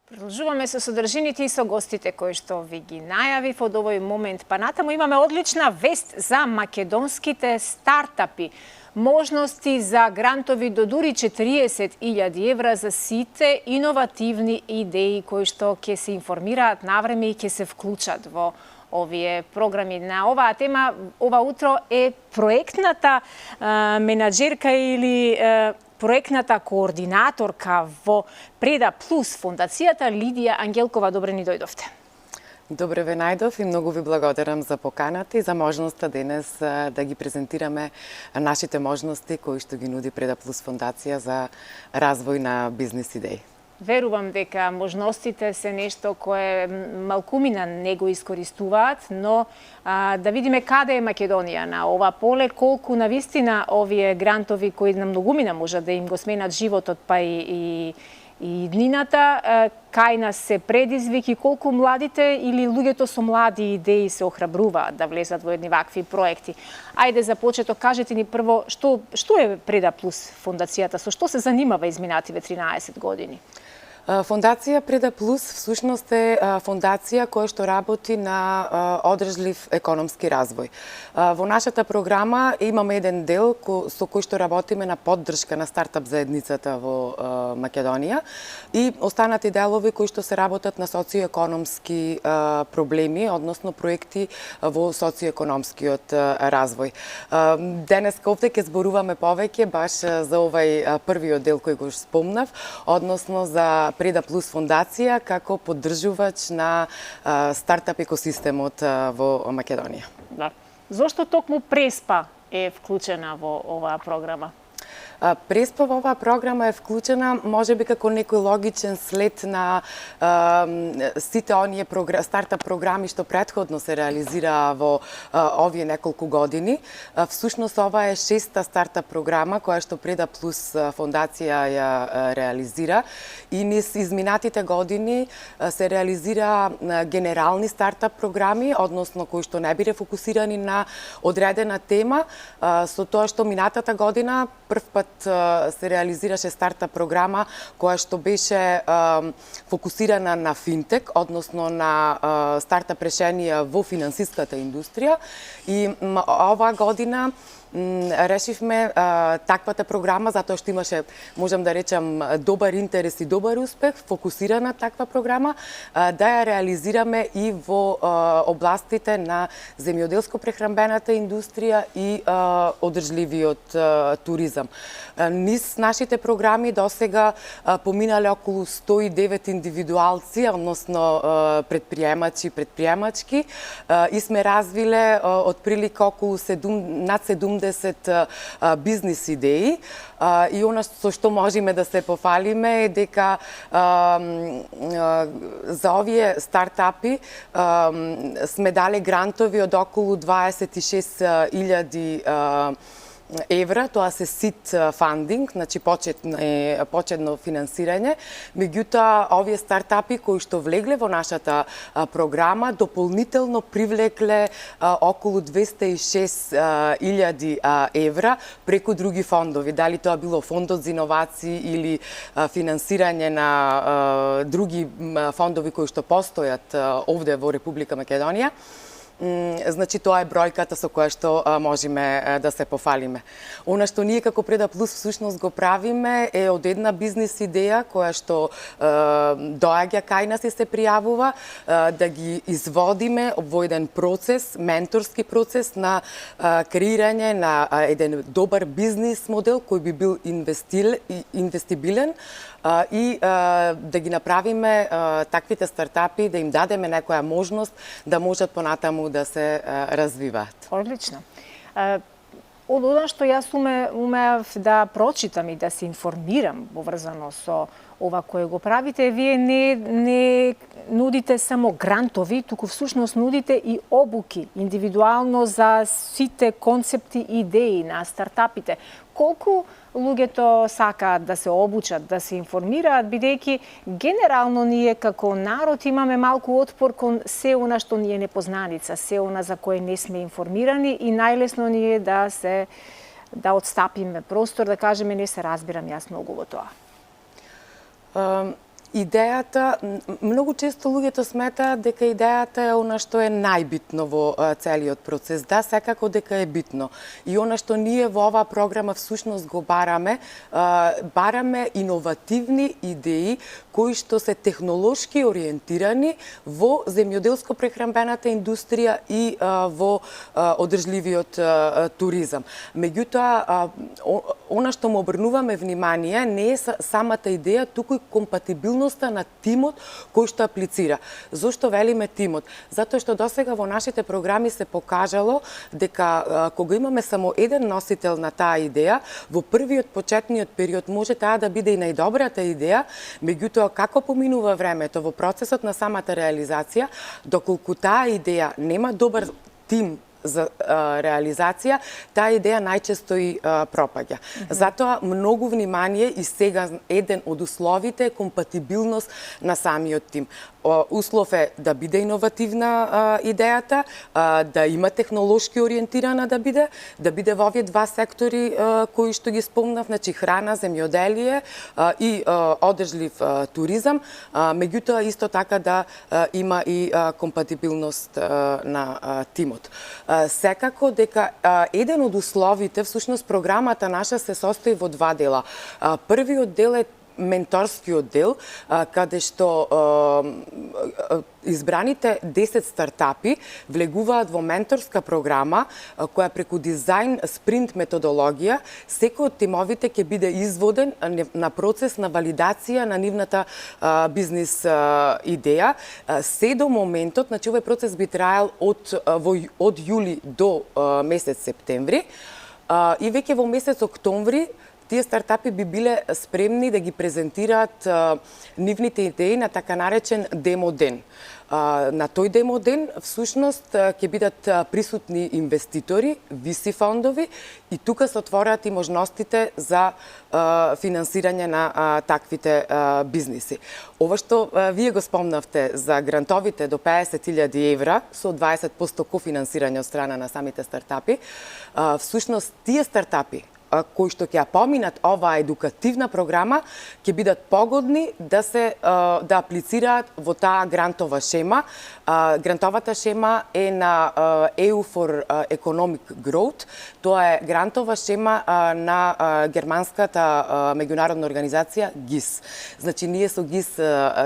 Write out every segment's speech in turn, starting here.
Продолжуваме со содржините и со гостите кои што ви ги најавив од овој момент па натаму. Имаме одлична вест за македонските стартапи. Можности за грантови до дури 40.000 евра за сите иновативни идеи кои што ќе се информираат навреме и ќе се вклучат во овие програми. На оваа тема ова утро е проектната менаџерка или проектната координаторка во Преда Плюс фондацијата Лидија Ангелкова. Добре ни дојдовте. Добре ве најдов и многу ви благодарам за поканата и за можноста денес да ги презентираме нашите можности кои што ги нуди Преда Плюс фондација за развој на бизнис идеи. Верувам дека можностите се нешто кое малкумина не го искористуваат, но да видиме каде е Македонија на ова поле, колку навистина овие грантови кои на многумина можат да им го сменат животот па и иднината, кај нас се предизвики, колку младите или луѓето со млади идеи се охрабруваат да влезат во едни вакви проекти. Ајде за почеток, кажете ни прво што е Преда Плюс фондацијата, со што се занимава изминативе 13 години? Фондација Преда Плюс всушност е фондација која што работи на одржлив економски развој. Во нашата програма имаме еден дел со кој што работиме на поддршка на стартап заедницата во Македонија и останати делови кои што се работат на социоекономски проблеми, односно проекти во социоекономскиот развој. Денеска овде ќе зборуваме повеќе баш за овај првиот дел кој го спомнав, односно за Преда Плюс фондација како поддржувач на стартап екосистемот во Македонија. Да. Зошто токму Преспа е вклучена во оваа програма? Преспа во оваа програма е вклучена можеби како некој логичен след на сите оние стартап програми што претходно се реализираа во овие неколку години. Всушност ова е 6-та стартап програма која што Преда Плюс фондација ја реализира и низ изминатите години се реализира генерални стартап програми, односно кои што не биле фокусирани на одредена тема, со тоа што минатата година првпат се реализираше стартап програма која што беше фокусирана на финтек, односно на стартап решенија во финансиската индустрија и оваа година решивме таквата програма, затоа што имаше, можам да речам, добар интерес и добар успех, фокусирана таква програма, да ја реализираме и во областите на земјоделско-прехранбената индустрија и одржливиот туризам. Низ нашите програми досега поминале околу 109 индивидуалци, односно предприемачи, предприемачки, и сме развиле отприлика околу над 70 бизнис идеи и она со што можеме да се пофалиме е дека за овие стартапи сме дале грантови од околу 26.000 евра, тоа се сид фандинг, значи почетно финансирање. Меѓутоа, овие стартапи кои што влегле во нашата програма дополнително привлекле околу 206.000 евра преку други фондови. Дали тоа било фондот за иновации или финансирање на други фондови кои што постојат овде во Република Македонија. Значи, тоа е бројката со која што можеме да се пофалиме. Она што ние како Преда Плюс всушност го правиме е од една бизнис идеја која што доаѓа кај нас и се пријавува, да ги изводиме во еден процес, менторски процес на креирање на еден добар бизнис модел кој би бил инвестибилен и да ги направиме таквите стартапи, да им дадеме некоја можност да можат понатаму да се развиваат. Одлично. Од она што јас умеав да прочитам и да се информирам поврзано со ова кое го правите, вие не нудите само грантови, туку всушност нудите и обуки индивидуално за сите концепти и идеи на стартапите. Колку луѓето сакаат да се обучат, да се информираат, бидејќи генерално ние како народ имаме малку отпор кон се она што ни е непознаница, се она за кое не сме информирани и најлесно ни е да отстапиме простор, да кажеме не се разбирам јас многу во тоа. Идејата, многу често луѓето сметаат дека идејата е она што е најбитно во целиот процес. Да, секако дека е битно. И она што ние во оваа програма всушност го бараме иновативни идеи кои што се технолошки ориентирани во земјоделско-прехранбената индустрија и во одржливиот туризам. Меѓутоа, она што му обрнуваме внимание не е самата идеја, туку и компатибилноста на тимот кој што аплицира. Зошто велиме тимот? Затоа што досега во нашите програми се покажало дека кога имаме само еден носител на таа идеја, во првиот почетниот период може таа да биде и најдобрата идеја, меѓутоа како поминува времето во процесот на самата реализација, доколку таа идеја нема добар тим за реализација, таа идеја најчесто и пропаѓа. Затоа многу внимание и сега еден од условите е компатибилност на самиот тим. Услов е да биде иновативна идејата, да има технолошки ориентирана да биде во овие два сектори кои што ги спомнав, значи храна, земјоделие и одржлив туризам, меѓутоа исто така да има и компатибилност на тимот. Секако дека еден од условите, всушност програмата наша се состои во два дела. Првиот дел е менторскиот дел, каде што избраните 10 стартапи влегуваат во менторска програма која преку дизајн спринт методологија секој од тимовите ќе биде изводен на процес на валидација на нивната бизнис идеја. Се до моментот, значи овој процес би траел од јули до месец септември и веќе во месец октомври тие стартапи би биле спремни да ги презентираат нивните идеи на така наречен демо ден. На тој демо ден, всушност, ќе бидат присутни инвеститори, VC фондови и тука се отвораат и можностите за финансирање на таквите бизниси. Ова што вие го спомнавте за грантовите до 50.000 евра со 20% кофинансирање од страна на самите стартапи, всушност тие стартапи кои што ќе поминат оваа едукативна програма, ќе бидат погодни да аплицираат во таа грантова шема. Грантовата шема е на EU for Economic Growth. Тоа е грантова шема на германската меѓународна организација ГИС. Значи, ние со ГИС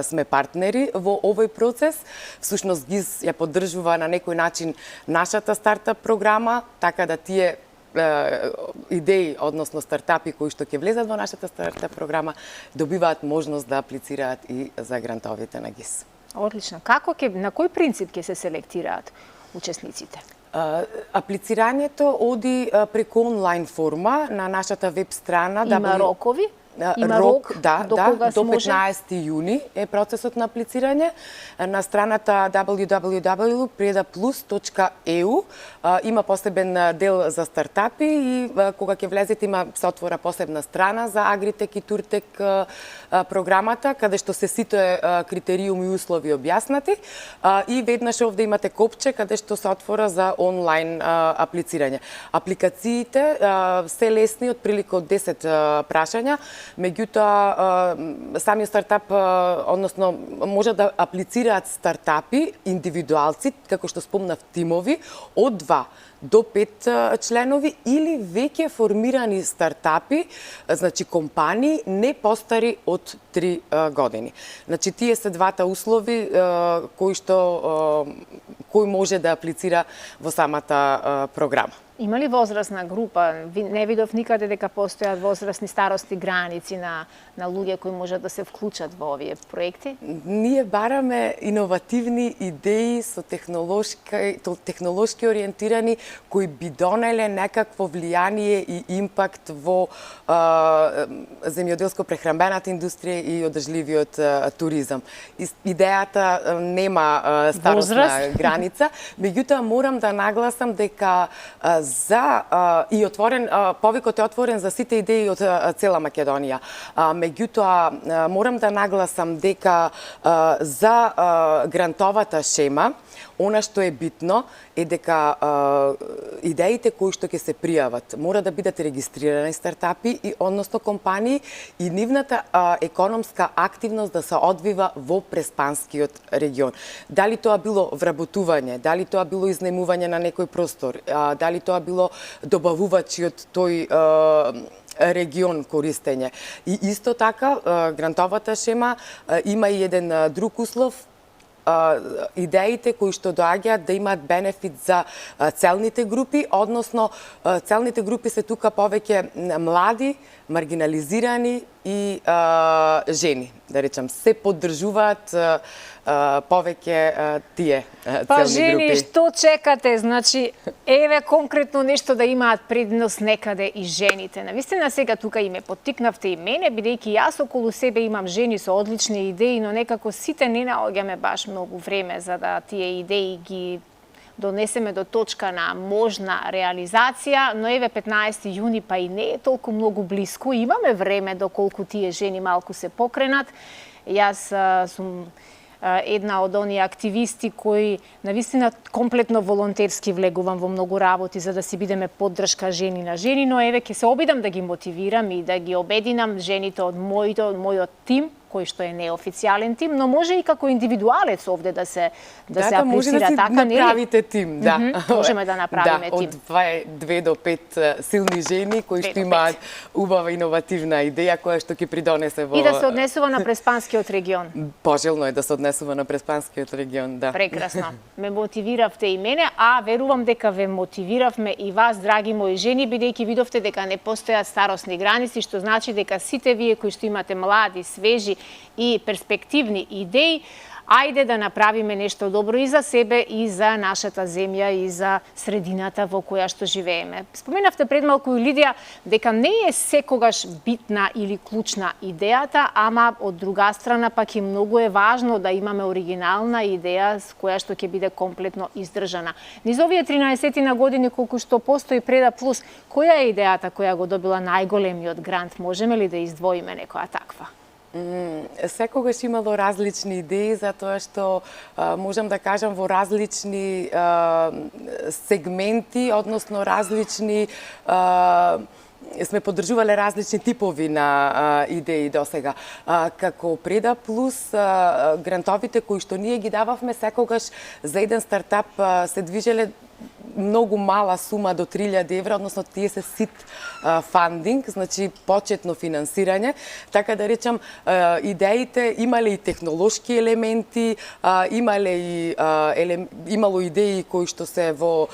сме партнери во овој процес. Всушност, ГИС ја поддржува на некој начин нашата стартап програма, така да тие идеи, односно стартапи кои што ќе влезат во нашата стартап програма, добиваат можност да аплицираат и за грантовите на ГИС. Одлично. На кој принцип ќе се селектираат учесниците? Аплицирањето оди преку онлайн форма на нашата веб страна. Има рокови? Има рок, да, до 15 јуни е процесот на аплицирање. На страната www.predaplus.eu има посебен дел за стартапи и кога ќе влезете се отвора посебна страна за Агритек и Туртек програмата, каде што се сите критериуми и услови објаснати и веднаш овде имате копче каде што се отвора за онлайн аплицирање. Апликациите се лесни, отприлика од 10 прашања. Меѓутоа, самиот стартап, односно, може да аплицираат стартапи, индивидуалци, како што спомнав, тимови, од 2 до 5 членови или веќе формирани стартапи, значи компании не постари од 3 години. Значи, тие се двата услови кој може да аплицира во самата програма. Има ли возрастна група? Не видов никаде дека постојат возрастни старости граници на луѓе кои можат да се вклучат во овие проекти? Ние бараме иновативни идеи со технолошки ориентирани кои би донеле некакво влијание и импакт во земјоделско-прехранбената индустрија и одржливиот туризам. Идејата нема старосна граница, меѓутоа морам да нагласам дека и отворен, повикот е отворен за сите идеи од цела Македонија. Меѓутоа, морам да нагласам дека за грантовата шема, она што е битно е дека идеите кои што ќе се пријават мора да бидат регистрирани стартапи и односно компании и нивната економска активност да се одвива во Преспанскиот регион. Дали тоа било вработување, дали тоа било изнемување на некој простор, дали тоа било добавувачи од тој регион користење. И исто така, грантовата шема има и еден друг услов, идеите кои што доаѓаат да имаат бенефит за целните групи, односно целните групи се тука повеќе млади, маргинализирани и жени, да речам, се поддржуваат повеќе тие целни Па групи. жени, што чекате? Значи, еве конкретно нешто да имаат предност некаде и жените. Навистина сега тука и ме поттикнавте и мене, бидејќи јас околу себе имам жени со одлични идеи, но некако сите не наоѓаме баш многу време за да тие идеи ги донесеме до точка на можна реализација, но еве 15 јуни па и не е толку многу блиску. Имаме време доколку тие жени малку се покренат. Јас сум една од оние активисти кои навистина комплетно волонтерски влегувам во многу работи за да си бидеме поддршка жени на жени, но еве ќе се обидам да ги мотивирам и да ги обединам жените од мојот тим, кој што е неофицијален тим, но може и како индивидуалец овде да се аплицира, може да си така нели? направите тим, да. Можеме да направиме тим. Од 2 до 5 силни жени кои што имаат убава иновативна идеја која што ќе придонесе во И да се однесува на Преспанскиот регион. Пожелно е да се однесува на Преспанскиот регион, да. Прекрасно. Ме мотивиравте и мене, а верувам дека ве мотивиравме и вас, драги мои жени, бидејќи видовте дека не постојат старосни граници, што значи дека сите вие кои што имате млади, свежи и перспективни идеи, ајде да направиме нешто добро и за себе, и за нашата земја, и за средината во која што живееме. Споменавте пред малку и Лидија дека не е секогаш битна или клучна идејата, ама од друга страна пак и многу е важно да имаме оригинална идеја с која што ќе биде комплетно издржана. Низ овие 13 на години колку што постои Преда Плюс, која е идејата која го добила најголемиот грант? Можеме ли да издвоиме некоја таква? Секогаш имало различни идеи, затоа што можам да кажам во различни сегменти, односно различни сме поддржувале различни типови на идеи досега. Како Преда Плюс, грантовите кои што ние ги дававме секогаш за еден стартап се движеле многу мала сума до 3000 евра, односно тие се сит фандинг, значи почетно финансирање. Така да речам, идеите имале и технолошки елементи, имало идеи кои што се во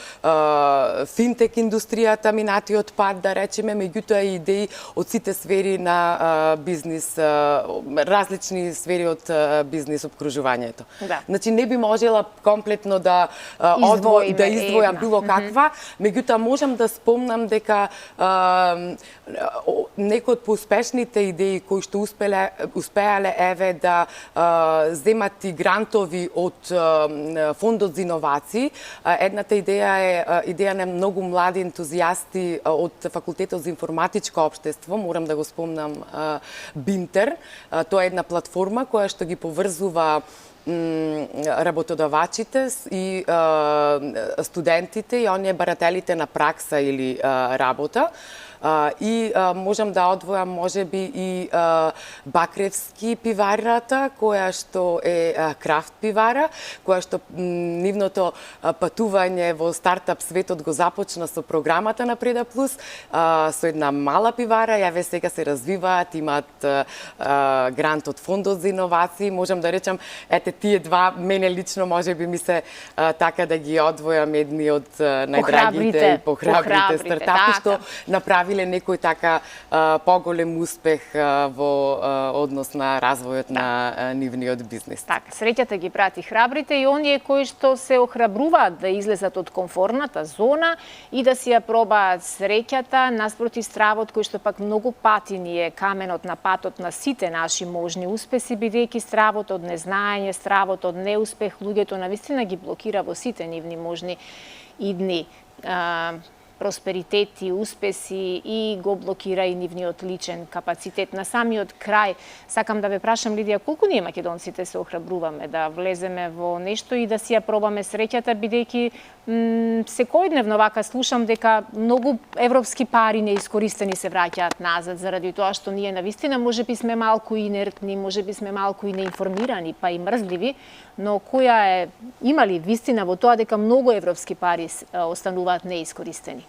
финтек индустријата, минатиот пат, да речеме, меѓутоа и идеи од сите сфери на бизнис, различни сфери од бизнис обкружувањето. Да. Значи не би можела комплетно да издвојам било каква, меѓутоа можам да спомнам дека некои од поуспешните идеи кои што успеале еве да земат и грантови од Фондот за иновации. Едната идеја е идеја на многу млади ентузијасти од Факултетот за информатичко општество, морам да го спомнам Бинтер. Тоа е една платформа која што ги поврзува работодавачите и студентите и оние барателите на пракса или работа. И можам да одвојам можеби и Бакревски пиварата, која што е крафт пивара, која што нивното патување во стартап светот го започна со програмата на Преда Плюс, со една мала пивара, јаве сега се развиваат, имаат грант од Фондот за иновации. Можам да речам, ете тие два, мене лично можеби ми се така да ги одвојам едни од најдрагите и похрабрите стартапи, што направиле некој така поголем успех во однос на развојот на нивниот бизнес. Така, среќата ги прати храбрите и оние кои што се охрабруваат да излезат од комфорната зона и да си ја пробаат среќата наспроти стравот кој што пак многу пати ни е каменот на патот на сите наши можни успеси, бидејќи стравот од незнаење, стравот од неуспех, луѓето навистина ги блокира во сите нивни можни идни просперитет и успеси и го блокира и нивниот личен капацитет. На самиот крај, сакам да ве прашам, Лидија, колку ние македонците се охрабруваме да влеземе во нешто и да си ја пробаме среќата, бидејќи секојдневно вака слушам дека многу европски пари неискористени се враќаат назад заради тоа што ние навистина можеби сме малку инертни, можеби сме малку и неинформирани, па и мрзливи, но има ли вистина во тоа дека многу европски пари остануваат неискористени?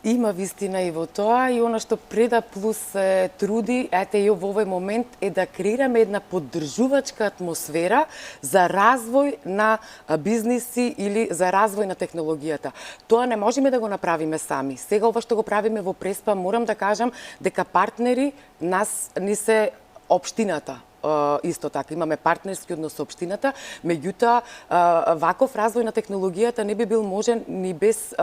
Има вистина и во тоа, и она што Преда Плюс се труди, ете и во овој момент, е да креираме една поддржувачка атмосфера за развој на бизниси или за развој на технологијата. Тоа не можеме да го направиме сами. Сега ова што го правиме во Преспа, морам да кажам дека партнери ни се општината. Исто така, имаме партнерски однос со општината, меѓутоа ваков развој на технологијата не би бил можен ни без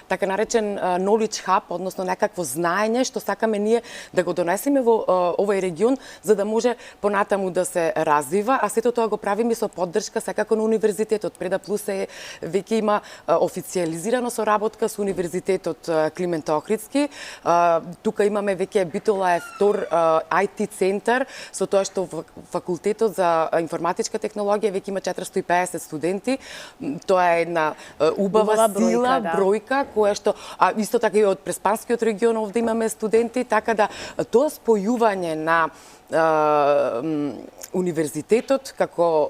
така наречен knowledge hub, односно некакво знаење што сакаме ние да го донесеме во овој регион за да може понатаму да се развива, а сето тоа го правиме со поддршка секако на универзитетот. Преда Плюс веќе има официјализирано соработка со универзитетот Климент Охридски. Тука имаме веќе Битола втор IT центар со тоа што факултетот за информатичка технологија веќе има 450 студенти. Тоа е една убава сила, бројка, која што исто така и од Преспанскиот регион овде имаме студенти, така да тоа спојување на универзитетот како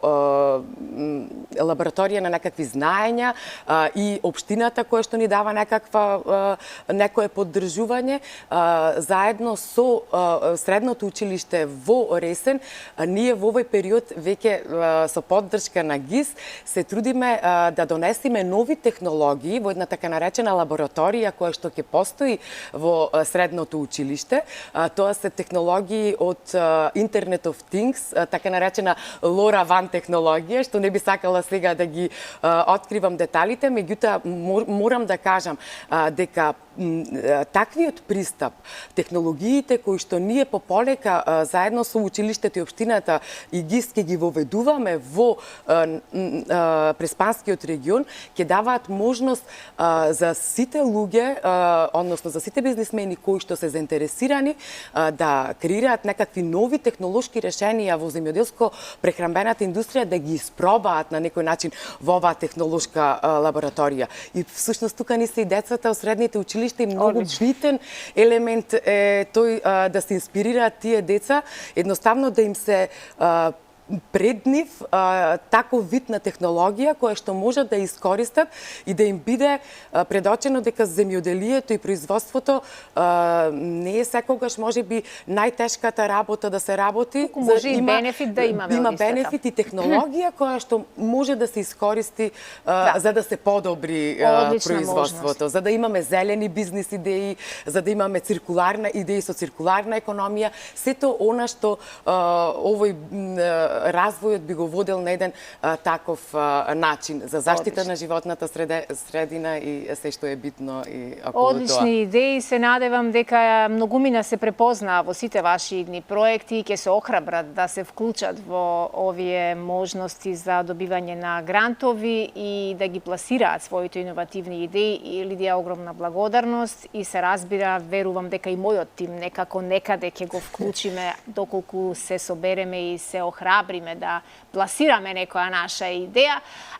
лабораторија на некакви знаења и општината која што ни дава некое поддржување, заедно со средното училиште во Ресен, ние во овој период веќе со поддршка на ГИС се трудиме да донесеме нови технологии во една така наречена лабораторија која што ќе постои во средното училиште. Тоа се технологии од Internet of Things, така наречена LoRaWAN технологија, што не би сакала сега да ги откривам деталите, меѓутоа морам да кажам дека таквиот пристап, технологиите кои што ние пополека заедно со училиштето и општината и ГИС ќе ги воведуваме во Преспанскиот регион, ќе даваат можност за сите луѓе, односно за сите бизнисмени кои што се заинтересирани да креираат некакви нови технолошки решенија во земјоделско-прехранбената индустрија, да ги испробаат на некој начин во оваа технолошка лабораторија. И всушност тука ни се и децата од средните училишта, и многу битен елемент е тој да се инспирираат тие деца, едноставно да им се пред нив таков вид на технологија која што можат да искористат и да им биде предочено дека земјоделието и производството не е секогаш можеби најтешката работа да се работи. Може и бенефит да имаме. Има бенефит и технологија која што може да се искористи за да се подобри производството, за да имаме зелени бизнис идеи, за да имаме циркуларна идеи со циркуларна економија, сето она што овој развојот би го водел на еден таков начин за заштита на животната средина и се што е битно и околу тоа. Одлични идеи, се надевам дека многумина се препознаа во сите ваши идни проекти и ќе се охрабрат да се вклучат во овие можности за добивање на грантови и да ги пласираат своите иновативни идеи. И Лидија, огромна благодарност и се разбира, верувам дека и мојот тим некако некаде ќе го вклучиме доколку се собереме и се охрабриме да пласираме некоја наша идеја.